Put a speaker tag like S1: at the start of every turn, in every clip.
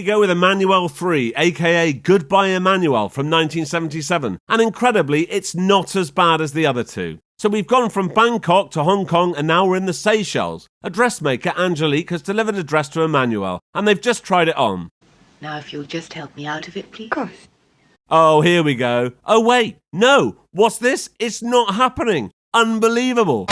S1: go with Emmanuelle 3, aka Goodbye Emmanuelle from 1977, and incredibly, it's not as bad as the other two. So we've gone from Bangkok to Hong Kong and now we're in the Seychelles. A dressmaker, Angelique, has delivered a dress to Emmanuelle, and they've just tried it on.
S2: Now if you'll just help me out of it, please.
S3: Of course.
S1: Oh, here we go. Oh wait, no, what's this? It's not happening. Unbelievable.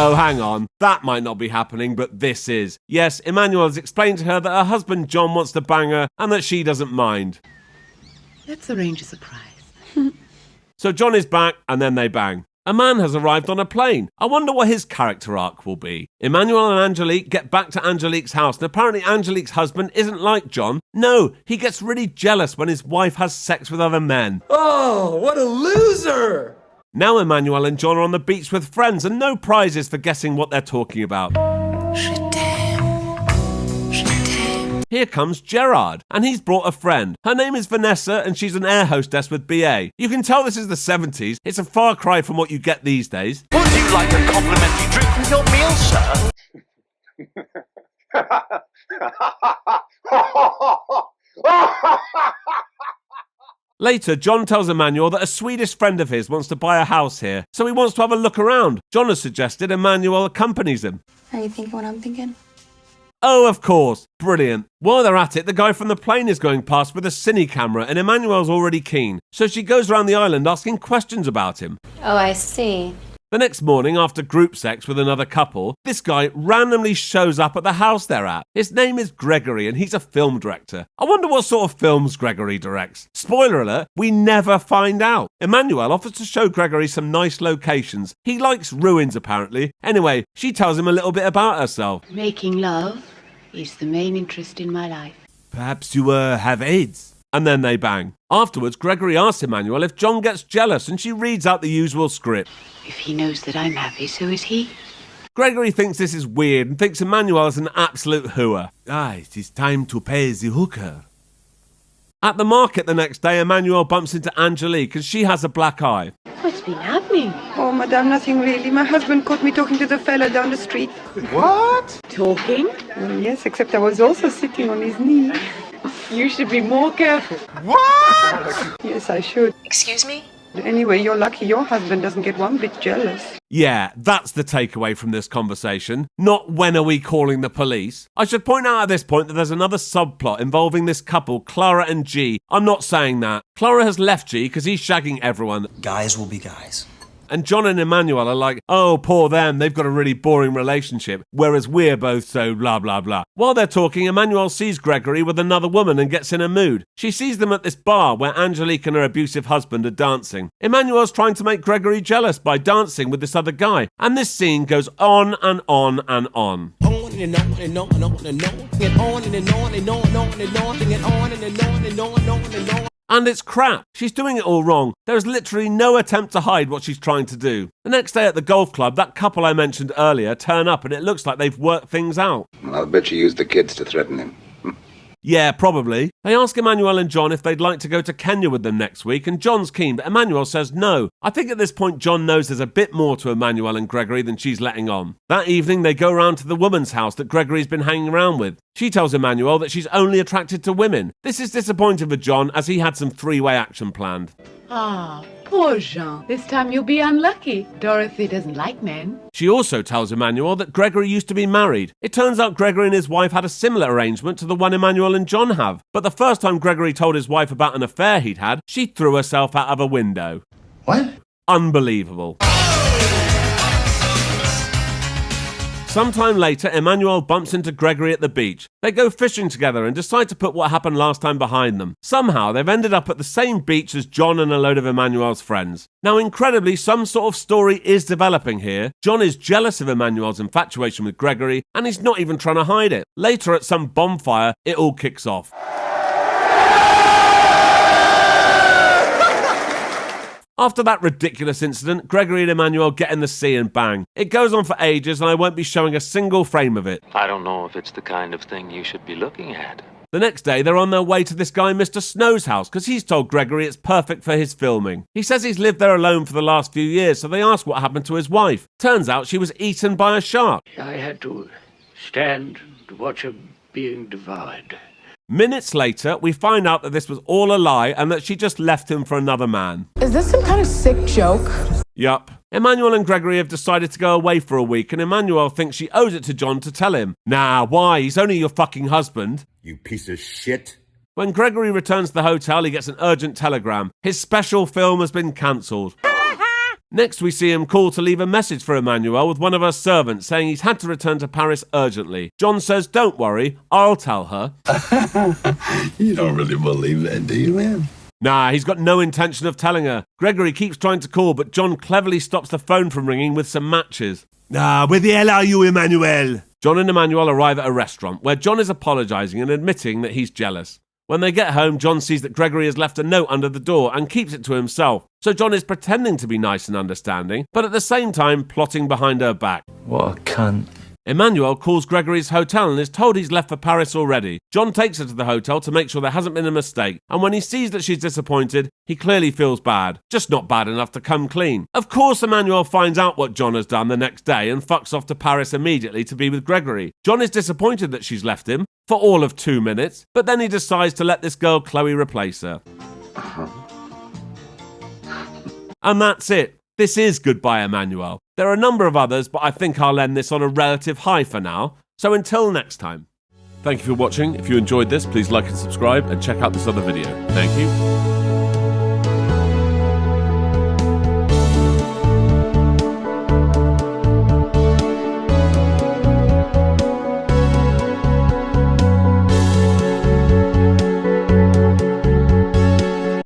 S1: Oh, hang on. That might not be happening, but this is. Yes, Emmanuelle has explained to her that her husband John wants to bang her and that she doesn't mind.
S2: Let's arrange a surprise.
S1: So John is back and then they bang. A man has arrived on a plane. I wonder what his character arc will be. Emmanuelle and Angelique get back to Angelique's house and apparently Angelique's husband isn't like John. No, he gets really jealous when his wife has sex with other men.
S4: Oh, what a loser!
S1: Now Emmanuelle and John are on the beach with friends and no prizes for guessing what they're talking about. Here comes Gerard, and he's brought a friend. Her name is Vanessa, and she's an air hostess with BA. You can tell this is the 70s. It's a far cry from what you get these days.
S5: Would you like a complimentary drink with your meal, sir?
S1: Later, John tells Emmanuelle that a Swedish friend of his wants to buy a house here, so he wants to have a look around. John has suggested Emmanuelle accompanies him.
S3: Are you thinking what I'm thinking?
S1: Oh, of course. Brilliant. While they're at it, the guy from the plane is going past with a cine camera and Emmanuelle's already keen. So she goes around the island asking questions about him.
S3: Oh, I see.
S1: The next morning, after group sex with another couple, this guy randomly shows up at the house they're at. His name is Gregory and he's a film director. I wonder what sort of films Gregory directs. Spoiler alert, we never find out. Emmanuelle offers to show Gregory some nice locations. He likes ruins apparently. Anyway, she tells him a little bit about herself.
S2: Making love is the main interest in my life.
S1: Perhaps you have AIDS? And then they bang. Afterwards, Gregory asks Emmanuelle if John gets jealous and she reads out the usual script.
S2: If he knows that I'm happy, so is he.
S1: Gregory thinks this is weird and thinks Emmanuelle is an absolute hooer. It is time to pay the hooker. At the market the next day, Emmanuelle bumps into Angelique and she has a black eye.
S2: What's been happening?
S3: Oh, madame, nothing really. My husband caught me talking to the fella down the street.
S4: What?
S2: Talking?
S3: Well, yes, except I was also sitting on his knee.
S2: You should be more careful.
S4: What?
S3: Yes, I should.
S6: Excuse me?
S3: Anyway, you're lucky your husband doesn't get one bit jealous.
S1: Yeah, that's the takeaway from this conversation. Not when are we calling the police. I should point out at this point that there's another subplot involving this couple, Clara and G. I'm not saying that. Clara has left G because he's shagging everyone.
S7: Guys will be guys.
S1: And John and Emmanuelle are like, oh, poor them, they've got a really boring relationship, whereas we're both so blah, blah, blah. While they're talking, Emmanuelle sees Gregory with another woman and gets in a mood. She sees them at this bar where Angelique and her abusive husband are dancing. Emmanuelle's trying to make Gregory jealous by dancing with this other guy. And this scene goes on and on and on. And it's crap. She's doing it all wrong. There's literally no attempt to hide what she's trying to do. The next day at the golf club, that couple I mentioned earlier turn up and it looks like they've worked things out.
S8: Well, I'll bet you used the kids to threaten him.
S1: Yeah, probably. They ask Emmanuelle and John if they'd like to go to Kenya with them next week, and John's keen, but Emmanuelle says no. I think at this point John knows there's a bit more to Emmanuelle and Gregory than she's letting on. That evening they go around to the woman's house that Gregory's been hanging around with. She tells Emmanuelle that she's only attracted to women. This is disappointing for John as he had some three-way action planned.
S2: Ah, poor Jean. This time you'll be unlucky. Dorothy doesn't like men.
S1: She also tells Emmanuelle that Gregory used to be married. It turns out Gregory and his wife had a similar arrangement to the one Emmanuelle and John have. But the first time Gregory told his wife about an affair he'd had, she threw herself out of a window.
S4: What?
S1: Unbelievable. Sometime later, Emmanuelle bumps into Gregory at the beach. They go fishing together and decide to put what happened last time behind them. Somehow, they've ended up at the same beach as John and a load of Emmanuelle's friends. Now, incredibly, some sort of story is developing here. John is jealous of Emmanuelle's infatuation with Gregory, and he's not even trying to hide it. Later, at some bonfire, it all kicks off. After that ridiculous incident, Gregory and Emmanuelle get in the sea and bang. It goes on for ages and I won't be showing a single frame of it.
S5: I don't know if it's the kind of thing you should be looking at.
S1: The next day, they're on their way to this guy Mr. Snow's house because he's told Gregory it's perfect for his filming. He says he's lived there alone for the last few years, so they ask what happened to his wife. Turns out she was eaten by a shark.
S9: I had to stand
S6: to watch her being devoured.
S1: Minutes later, we find out that this was all a lie and that she just left him for another man.
S7: Is this some kind of sick joke?
S1: Yup. Emmanuelle and Gregory have decided to go away for a week, and Emmanuelle thinks she owes it to John to tell him. Nah, why? He's only your fucking husband.
S9: You piece of shit.
S1: When Gregory returns to the hotel, he gets an urgent telegram. His special film has been cancelled. Next, we see him call to leave a message for Emmanuelle with one of her servants, saying he's had to return to Paris urgently. John says, don't worry, I'll tell her.
S9: You don't really believe that, do you, man?
S1: Nah, he's got no intention of telling her. Gregory keeps trying to call, but John cleverly stops the phone from ringing with some matches. Where the hell are you, Emmanuelle? John and Emmanuelle arrive at a restaurant, where John is apologising and admitting that he's jealous. When they get home, John sees that Gregory has left a note under the door and keeps it to himself. So John is pretending to be nice and understanding, but at the same time plotting behind her back.
S5: What a cunt.
S1: Emmanuelle calls Gregory's hotel and is told he's left for Paris already. John takes her to the hotel to make sure there hasn't been a mistake, and when he sees that she's disappointed, he clearly feels bad. Just not bad enough to come clean. Of course, Emmanuelle finds out what John has done the next day and fucks off to Paris immediately to be with Gregory. John is disappointed that she's left him, for all of 2 minutes, but then he decides to let this girl Chloe replace her. And that's it. This is Goodbye Emmanuelle. There are a number of others, but I think I'll end this on a relative high for now. So until next time. Thank you for watching. If you enjoyed this, please like and subscribe and check out this other video. Thank you.